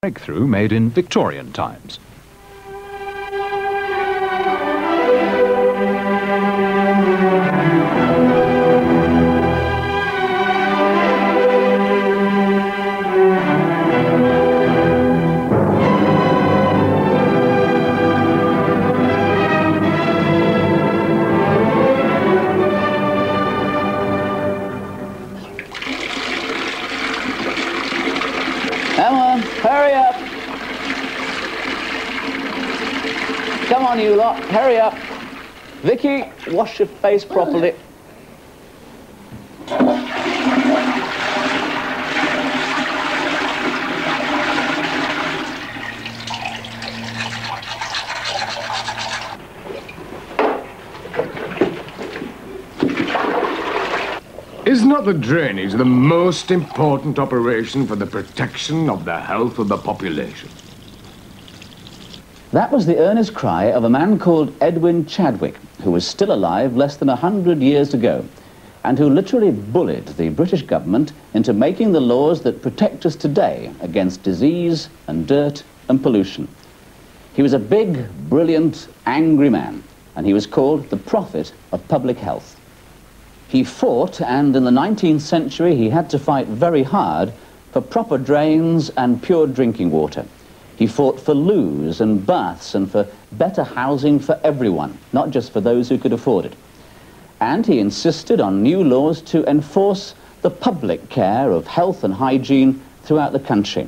breakthrough made in Victorian times. Come on, hurry up. Come on, you lot, hurry up. Vicky, wash your face properly. Is not the drainage the most important operation for the protection of the health of the population? That was the earnest cry of a man called Edwin Chadwick, who was still alive less than 100 years ago, and who literally bullied the British government into making the laws that protect us today against disease and dirt and pollution. He was a big, brilliant, angry man, and he was called the prophet of public health. He fought, and in the 19th century he had to fight very hard for proper drains and pure drinking water. He fought for loos and baths and for better housing for everyone, not just for those who could afford it. And he insisted on new laws to enforce the public care of health and hygiene throughout the country.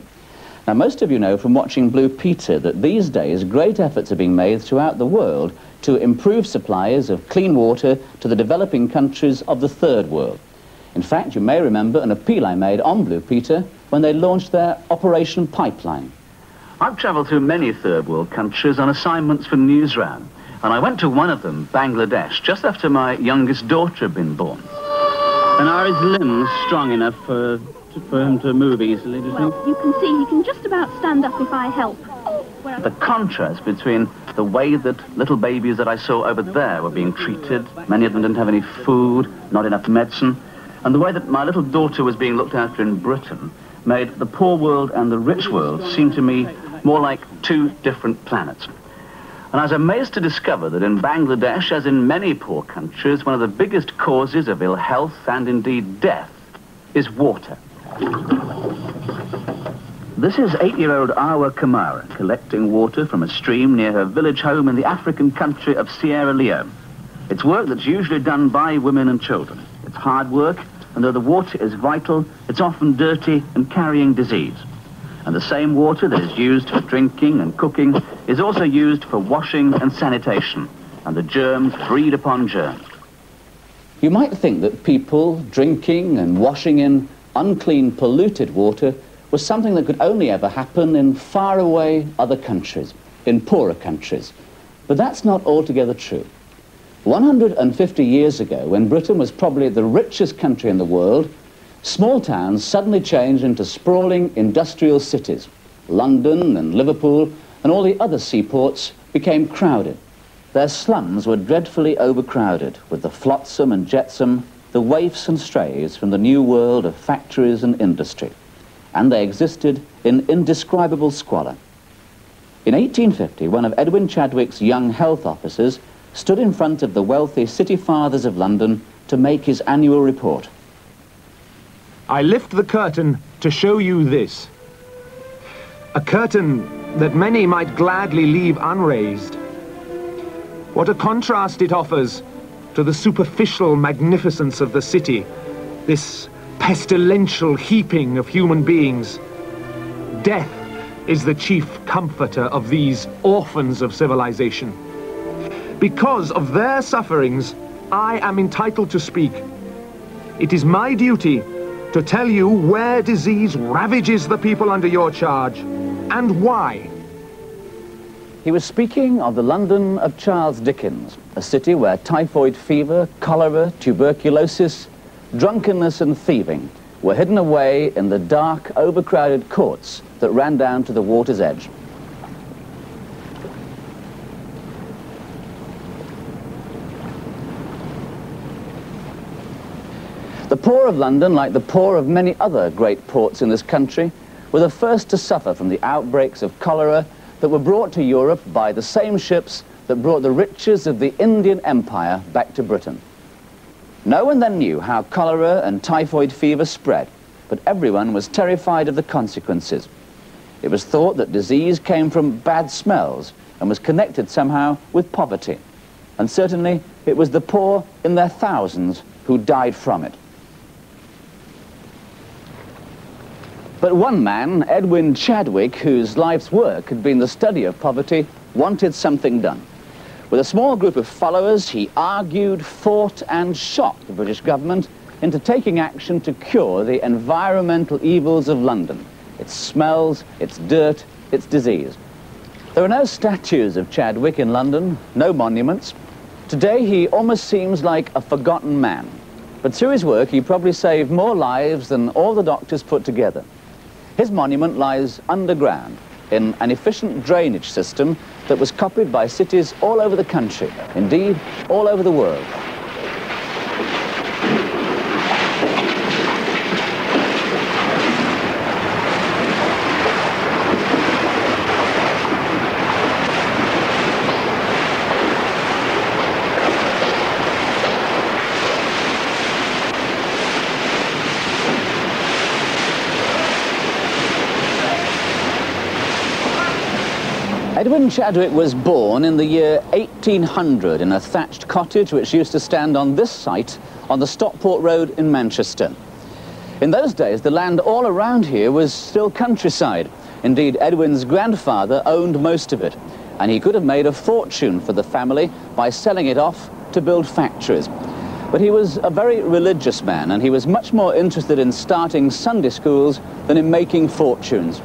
Now, most of you know from watching Blue Peter that these days great efforts are being made throughout the world to improve supplies of clean water to the developing countries of the Third World. In fact, you may remember an appeal I made on Blue Peter when they launched their Operation Pipeline. I've travelled through many Third World countries on assignments for Newsround, and I went to one of them, Bangladesh, just after my youngest daughter had been born. And are his limbs strong enough for him to move easily, do you think? Well, you can see he can just about stand up if I help. The contrast between the way that little babies that I saw over there were being treated, many of them didn't have any food, not enough medicine, and the way that my little daughter was being looked after in Britain made the poor world and the rich world seem to me more like two different planets. And I was amazed to discover that in Bangladesh, as in many poor countries, one of the biggest causes of ill health and indeed death is water. This is 8-year-old Awa Kamara collecting water from a stream near her village home in the African country of Sierra Leone. It's work that's usually done by women and children. It's hard work, and though the water is vital, it's often dirty and carrying disease. And the same water that is used for drinking and cooking is also used for washing and sanitation, and the germs breed upon germs. You might think that people drinking and washing in unclean, polluted water was something that could only ever happen in faraway other countries, in poorer countries. But that's not altogether true. 150 years ago, when Britain was probably the richest country in the world, small towns suddenly changed into sprawling industrial cities. London and Liverpool and all the other seaports became crowded. Their slums were dreadfully overcrowded with the flotsam and jetsam, the waifs and strays from the new world of factories and industry. And they existed in indescribable squalor. In 1850, one of Edwin Chadwick's young health officers stood in front of the wealthy city fathers of London to make his annual report. I lift the curtain to show you this. A curtain that many might gladly leave unraised. What a contrast it offers to the superficial magnificence of the city, this pestilential heaping of human beings. Death is the chief comforter of these orphans of civilization. Because of their sufferings, I am entitled to speak. It is my duty to tell you where disease ravages the people under your charge, and why. He was speaking of the London of Charles Dickens, a city where typhoid fever, cholera, tuberculosis, drunkenness and thieving were hidden away in the dark, overcrowded courts that ran down to the water's edge. The poor of London, like the poor of many other great ports in this country, were the first to suffer from the outbreaks of cholera that were brought to Europe by the same ships that brought the riches of the Indian Empire back to Britain. No one then knew how cholera and typhoid fever spread, but everyone was terrified of the consequences. It was thought that disease came from bad smells and was connected somehow with poverty. And certainly it was the poor in their thousands who died from it. But one man, Edwin Chadwick, whose life's work had been the study of poverty, wanted something done. With a small group of followers, he argued, fought, and shocked the British government into taking action to cure the environmental evils of London, its smells, its dirt, its disease. There are no statues of Chadwick in London, no monuments. Today, he almost seems like a forgotten man. But through his work, he probably saved more lives than all the doctors put together. His monument lies underground in an efficient drainage system that was copied by cities all over the country, indeed, all over the world. Edwin Chadwick was born in the year 1800 in a thatched cottage which used to stand on this site on the Stockport Road in Manchester. In those days, the land all around here was still countryside. Indeed, Edwin's grandfather owned most of it, and he could have made a fortune for the family by selling it off to build factories. But he was a very religious man, and he was much more interested in starting Sunday schools than in making fortunes.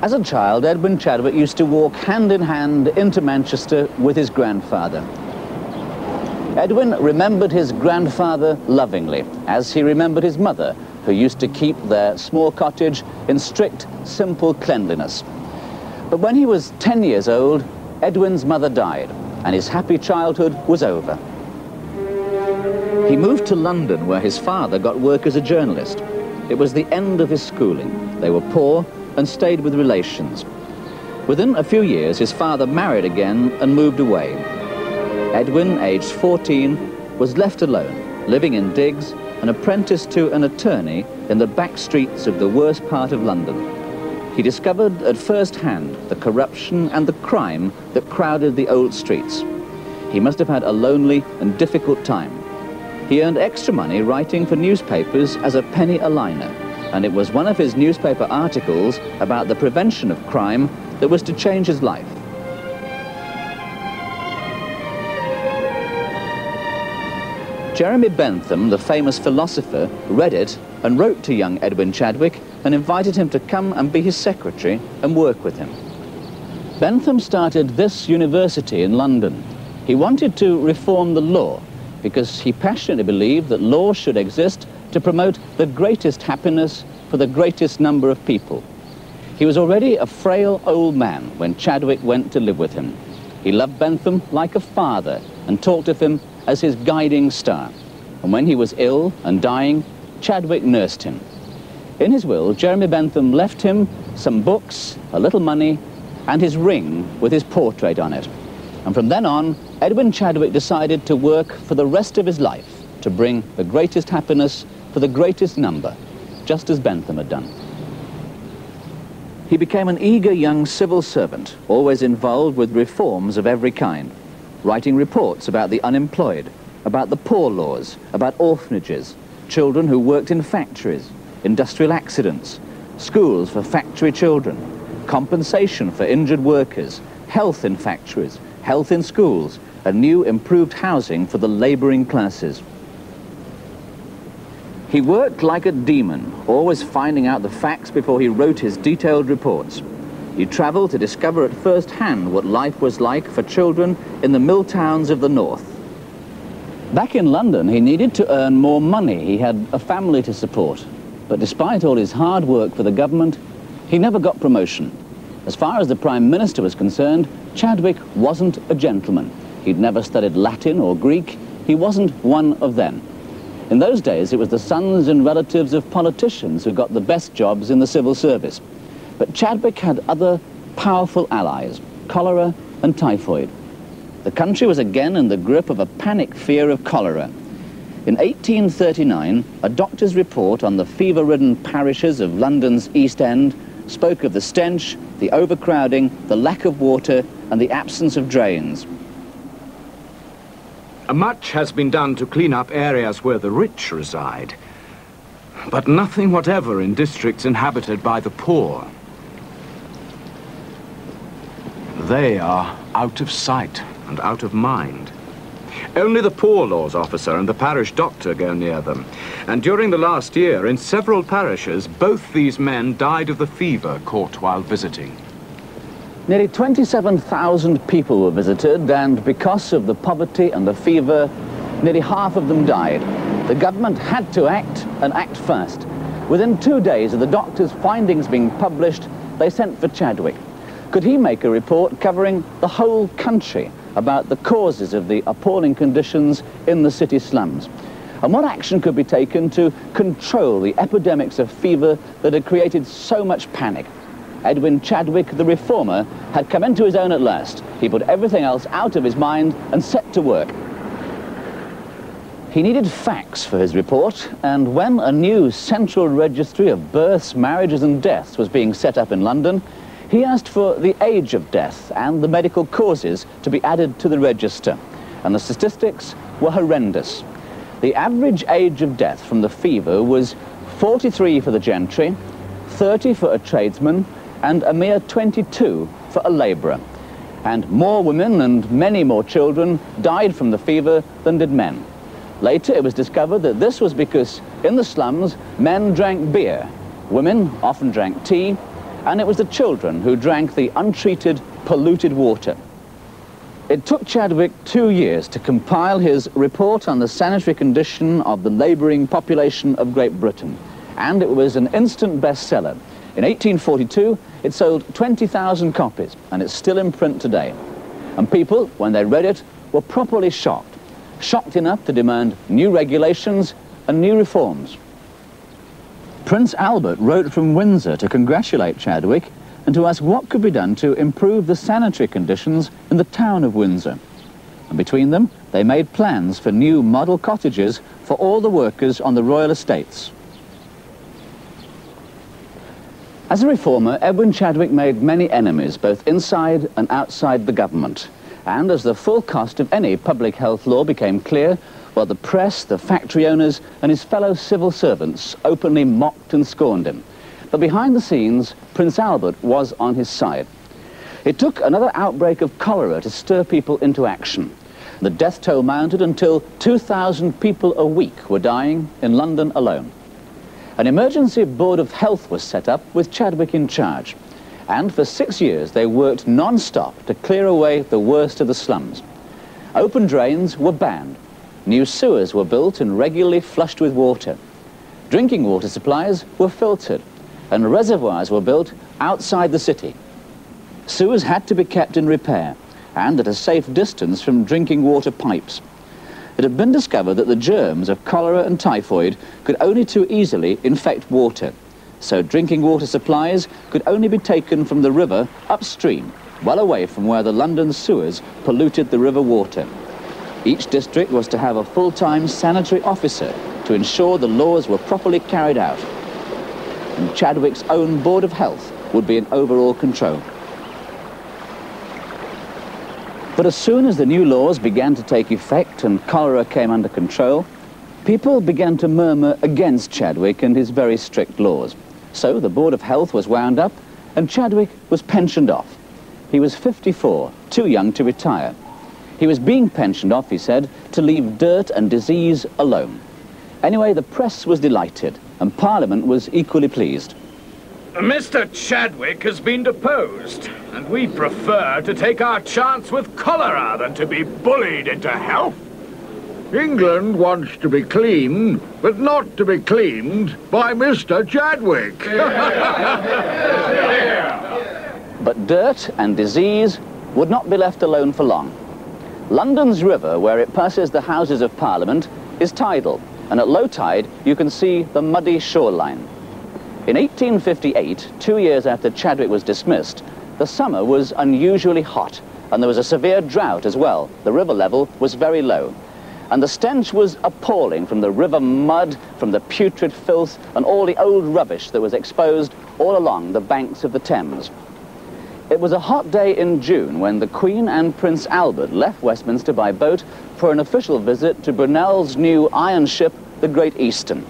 As a child, Edwin Chadwick used to walk hand in hand into Manchester with his grandfather. Edwin remembered his grandfather lovingly, as he remembered his mother, who used to keep their small cottage in strict, simple cleanliness. But when he was 10 years old, Edwin's mother died, and his happy childhood was over. He moved to London, where his father got work as a journalist. It was the end of his schooling. They were poor and stayed with relations. Within a few years, his father married again and moved away. Edwin, aged 14, was left alone, living in digs and apprenticed to an attorney in the back streets of the worst part of London. He discovered at first hand the corruption and the crime that crowded the old streets. He must have had a lonely and difficult time. He earned extra money writing for newspapers as a penny a liner, and it was one of his newspaper articles about the prevention of crime that was to change his life. Jeremy Bentham, the famous philosopher, read it and wrote to young Edwin Chadwick and invited him to come and be his secretary and work with him. Bentham started this university in London. He wanted to reform the law because he passionately believed that law should exist to promote the greatest happiness for the greatest number of people. He was already a frail old man when Chadwick went to live with him. He loved Bentham like a father and talked of him as his guiding star. And when he was ill and dying, Chadwick nursed him. In his will, Jeremy Bentham left him some books, a little money, and his ring with his portrait on it. And from then on, Edwin Chadwick decided to work for the rest of his life to bring the greatest happiness for the greatest number, just as Bentham had done. He became an eager young civil servant, always involved with reforms of every kind, writing reports about the unemployed, about the poor laws, about orphanages, children who worked in factories, industrial accidents, schools for factory children, compensation for injured workers, health in factories, health in schools, and new improved housing for the laboring classes. He worked like a demon, always finding out the facts before he wrote his detailed reports. He travelled to discover at first hand what life was like for children in the mill towns of the north. Back in London, he needed to earn more money. He had a family to support. But despite all his hard work for the government, he never got promotion. As far as the Prime Minister was concerned, Chadwick wasn't a gentleman. He'd never studied Latin or Greek. He wasn't one of them. In those days, it was the sons and relatives of politicians who got the best jobs in the civil service. But Chadwick had other powerful allies, cholera and typhoid. The country was again in the grip of a panic fear of cholera. In 1839, a doctor's report on the fever-ridden parishes of London's East End spoke of the stench, the overcrowding, the lack of water, and the absence of drains. Much has been done to clean up areas where the rich reside, but nothing whatever in districts inhabited by the poor. They are out of sight and out of mind. Only the Poor Laws Officer and the parish doctor go near them. And during the last year, in several parishes, both these men died of the fever caught while visiting. Nearly 27,000 people were visited, and because of the poverty and the fever, nearly half of them died. The government had to act, and act fast. Within 2 days of the doctor's findings being published, they sent for Chadwick. Could he make a report covering the whole country about the causes of the appalling conditions in the city slums? And what action could be taken to control the epidemics of fever that had created so much panic? Edwin Chadwick, the reformer, had come into his own at last. He put everything else out of his mind and set to work. He needed facts for his report, and when a new central registry of births, marriages and deaths was being set up in London, he asked for the age of death and the medical causes to be added to the register, and the statistics were horrendous. The average age of death from the fever was 43 for the gentry, 30 for a tradesman, and a mere 22 for a labourer. And more women and many more children died from the fever than did men. Later it was discovered that this was because in the slums men drank beer, women often drank tea, and it was the children who drank the untreated, polluted water. It took Chadwick 2 years to compile his report on the sanitary condition of the labouring population of Great Britain, and it was an instant bestseller. In 1842, it sold 20,000 copies, and it's still in print today. And people, when they read it, were properly shocked. Shocked enough to demand new regulations and new reforms. Prince Albert wrote from Windsor to congratulate Chadwick and to ask what could be done to improve the sanitary conditions in the town of Windsor. And between them, they made plans for new model cottages for all the workers on the royal estates. As a reformer, Edwin Chadwick made many enemies, both inside and outside the government. And as the full cost of any public health law became clear, well, the press, the factory owners, and his fellow civil servants openly mocked and scorned him. But behind the scenes, Prince Albert was on his side. It took another outbreak of cholera to stir people into action. The death toll mounted until 2,000 people a week were dying in London alone. An emergency board of health was set up with Chadwick in charge. And for 6 years, they worked non-stop to clear away the worst of the slums. Open drains were banned. New sewers were built and regularly flushed with water. Drinking water supplies were filtered, and reservoirs were built outside the city. Sewers had to be kept in repair, and at a safe distance from drinking water pipes. It had been discovered that the germs of cholera and typhoid could only too easily infect water, so drinking water supplies could only be taken from the river upstream, well away from where the London sewers polluted the river water. Each district was to have a full-time sanitary officer to ensure the laws were properly carried out. And Chadwick's own Board of Health would be in overall control. But as soon as the new laws began to take effect and cholera came under control, people began to murmur against Chadwick and his very strict laws. So the Board of Health was wound up and Chadwick was pensioned off. He was 54, too young to retire. He was being pensioned off, he said, to leave dirt and disease alone. Anyway, the press was delighted and Parliament was equally pleased. Mr. Chadwick has been deposed, and we prefer to take our chance with cholera than to be bullied into health. England wants to be clean, but not to be cleaned by Mr. Chadwick. But dirt and disease would not be left alone for long. London's river, where it passes the Houses of Parliament, is tidal, and at low tide you can see the muddy shoreline. In 1858, 2 years after Chadwick was dismissed, the summer was unusually hot, and there was a severe drought as well. The river level was very low, and the stench was appalling from the river mud, from the putrid filth, and all the old rubbish that was exposed all along the banks of the Thames. It was a hot day in June when the Queen and Prince Albert left Westminster by boat for an official visit to Brunel's new iron ship, the Great Eastern.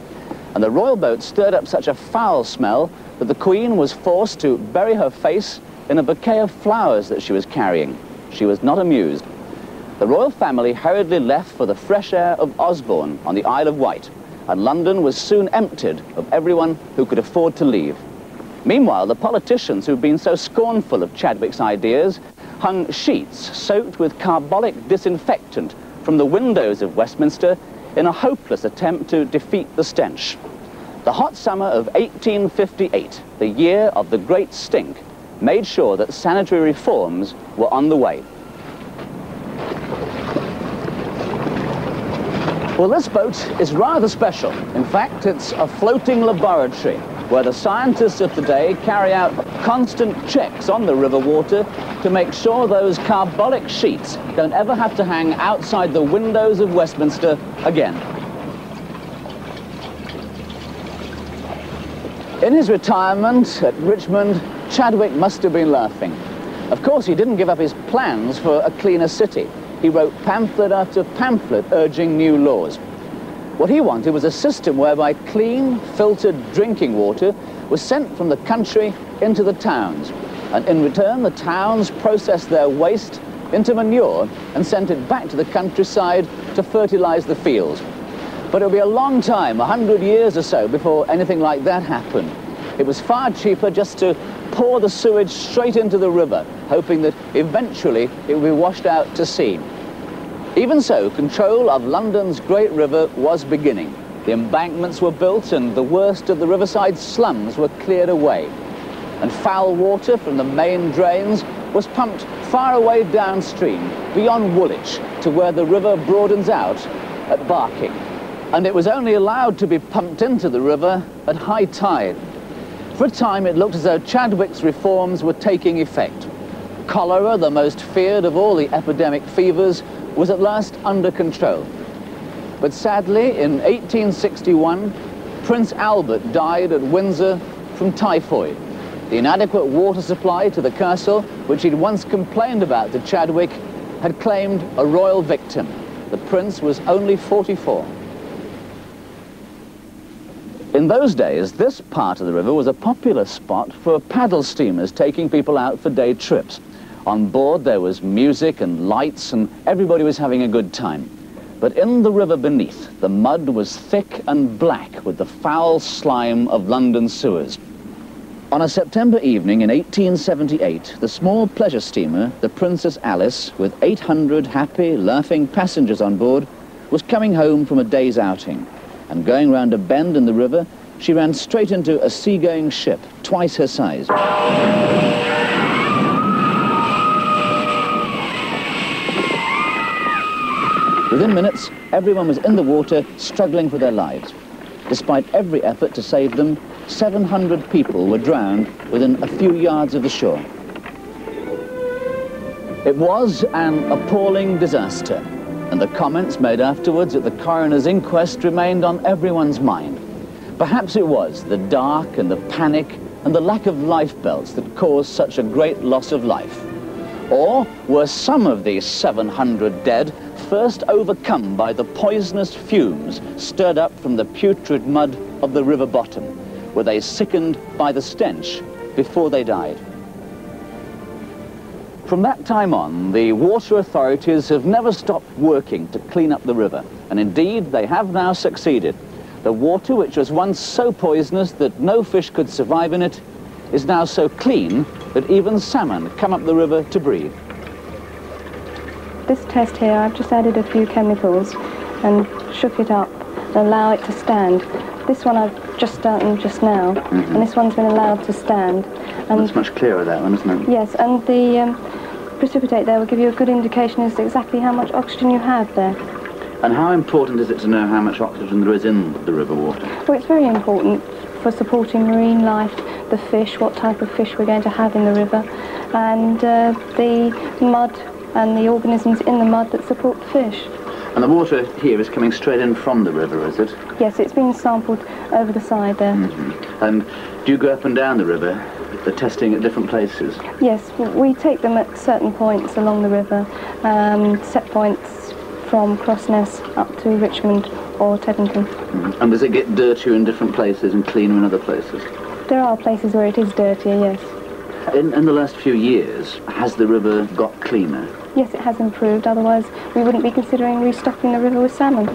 And the royal boat stirred up such a foul smell that the Queen was forced to bury her face in a bouquet of flowers that she was carrying. She was not amused. The royal family hurriedly left for the fresh air of Osborne on the Isle of Wight, and London was soon emptied of everyone who could afford to leave. Meanwhile, the politicians who'd been so scornful of Chadwick's ideas hung sheets soaked with carbolic disinfectant from the windows of Westminster in a hopeless attempt to defeat the stench. The hot summer of 1858, the year of the Great Stink, made sure that sanitary reforms were on the way. Well, this boat is rather special. In fact, it's a floating laboratory where the scientists of today carry out constant checks on the river water to make sure those carbolic sheets don't ever have to hang outside the windows of Westminster again. In his retirement at Richmond, Chadwick must have been laughing. Of course, he didn't give up his plans for a cleaner city. He wrote pamphlet after pamphlet urging new laws. What he wanted was a system whereby clean, filtered drinking water was sent from the country into the towns. And in return, the towns processed their waste into manure and sent it back to the countryside to fertilize the fields. But it would be a long time, 100 years or so, before anything like that happened. It was far cheaper just to pour the sewage straight into the river, hoping that eventually it would be washed out to sea. Even so, control of London's great river was beginning. The embankments were built and the worst of the riverside slums were cleared away. And foul water from the main drains was pumped far away downstream, beyond Woolwich, to where the river broadens out at Barking. And it was only allowed to be pumped into the river at high tide. For a time, it looked as though Chadwick's reforms were taking effect. Cholera, the most feared of all the epidemic fevers, was at last under control. But sadly, in 1861, Prince Albert died at Windsor from typhoid. The inadequate water supply to the castle, which he'd once complained about to Chadwick, had claimed a royal victim. The prince was only 44. In those days, this part of the river was a popular spot for paddle steamers taking people out for day trips. On board there was music and lights and everybody was having a good time. But in the river beneath, the mud was thick and black with the foul slime of London sewers. On a September evening in 1878, the small pleasure steamer, the Princess Alice, with 800 happy, laughing passengers on board, was coming home from a day's outing. And going round a bend in the river, she ran straight into a seagoing ship, twice her size. Within minutes, everyone was in the water, struggling for their lives. Despite every effort to save them, 700 people were drowned within a few yards of the shore. It was an appalling disaster, and the comments made afterwards at the coroner's inquest remained on everyone's mind. Perhaps it was the dark and the panic and the lack of lifebelts that caused such a great loss of life. Or were some of these 700 dead first overcome by the poisonous fumes stirred up from the putrid mud of the river bottom? Were they sickened by the stench before they died? From that time on, the water authorities have never stopped working to clean up the river, and indeed they have now succeeded. The water, which was once so poisonous that no fish could survive in it, is now so clean that even salmon come up the river to breathe. This test here, I've just added a few chemicals and shook it up and allow it to stand. This one I've just done just now, and this one's been allowed to stand. And it's much clearer, that one, isn't it? Yes, and the precipitate there will give you a good indication as to exactly how much oxygen you have there. And how important is it to know how much oxygen there is in the river water? Well, it's very important for supporting marine life, the fish, what type of fish we're going to have in the river, and the mud and the organisms in the mud that support the fish. And the water here is coming straight in from the river, is it? Yes, it's been sampled over the side there. And do you go up and down the river, the testing at different places? Yes, we take them at certain points along the river, set points from Crossness up to Richmond or Teddington. And does it get dirtier in different places and cleaner in other places? There are places where it is dirtier, yes. In the last few years, has the river got cleaner? Yes, it has improved, otherwise we wouldn't be considering restocking the river with salmon.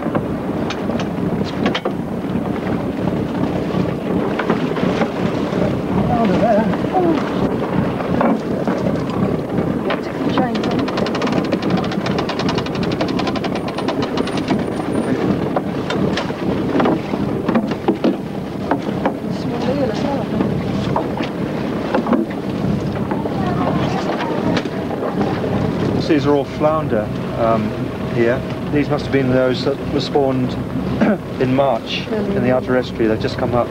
These are all flounder here. These must have been those that were spawned in March in the outer estuary. They've just come up.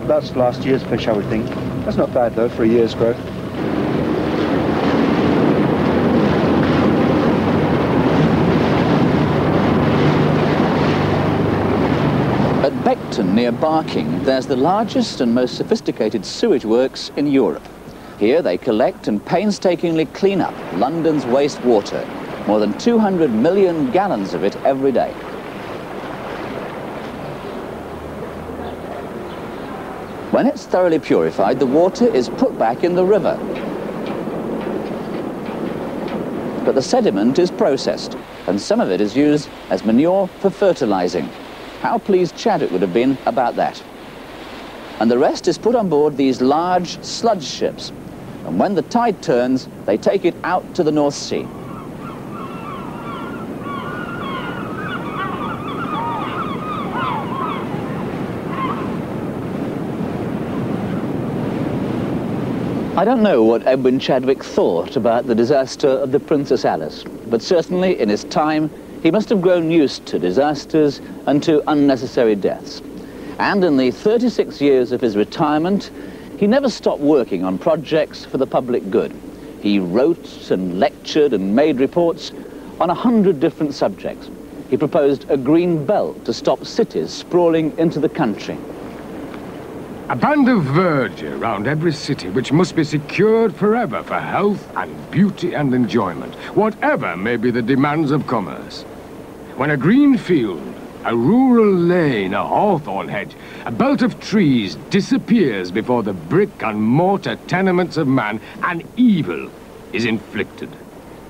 That's last year's fish, I would think. That's not bad though for a year's growth. At Beckton, near Barking, there's the largest and most sophisticated sewage works in Europe. Here they collect and painstakingly clean up London's wastewater, more than 200 million gallons of it every day. When it's thoroughly purified, the water is put back in the river. But the sediment is processed, and some of it is used as manure for fertilizing. How pleased Chadwick would have been about that. And the rest is put on board these large sludge ships. And when the tide turns, they take it out to the North Sea. I don't know what Edwin Chadwick thought about the disaster of the Princess Alice, but certainly in his time, he must have grown used to disasters and to unnecessary deaths. And in the 36 years of his retirement, he never stopped working on projects for the public good. He wrote and lectured and made reports on 100 different subjects. He proposed a green belt to stop cities sprawling into the country. A band of verdure around every city which must be secured forever for health and beauty and enjoyment, whatever may be the demands of commerce. When a green field, a rural lane, a hawthorn hedge, a belt of trees disappears before the brick and mortar tenements of man, an evil is inflicted.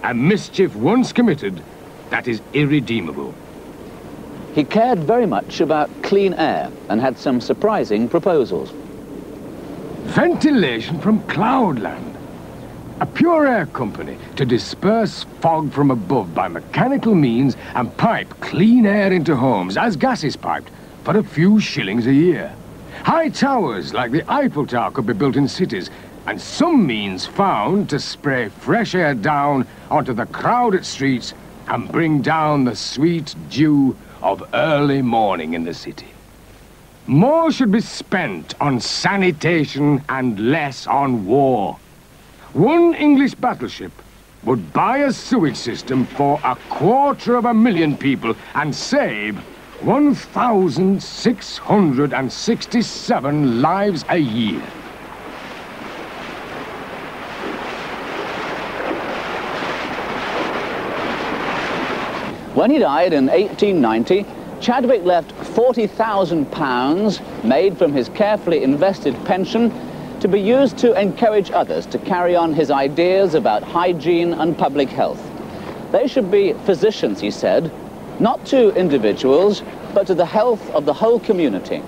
A mischief once committed that is irredeemable. He cared very much about clean air and had some surprising proposals. Ventilation from cloudland. A pure air company to disperse fog from above by mechanical means and pipe clean air into homes as gas is piped for a few shillings a year. High towers like the Eiffel Tower could be built in cities, and some means found to spray fresh air down onto the crowded streets and bring down the sweet dew of early morning in the city. More should be spent on sanitation and less on war. One English battleship would buy a sewage system for 250,000 people and save 1,667 lives a year. When he died in 1890, Chadwick left £40,000 made from his carefully invested pension to be used to encourage others to carry on his ideas about hygiene and public health. They should be physicians, he said, not to individuals, but to the health of the whole community.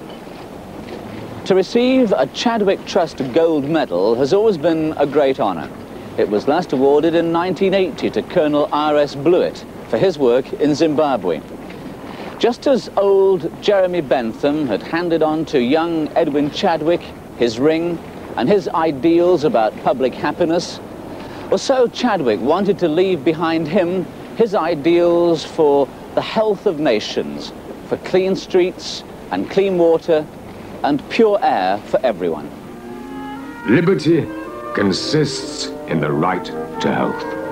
To receive a Chadwick Trust Gold Medal has always been a great honor. It was last awarded in 1980 to Colonel R.S. Blewett for his work in Zimbabwe. Just as old Jeremy Bentham had handed on to young Edwin Chadwick his ring and his ideals about public happiness, well, so Chadwick wanted to leave behind him his ideals for the health of nations, for clean streets and clean water and pure air for everyone. Liberty consists in the right to health.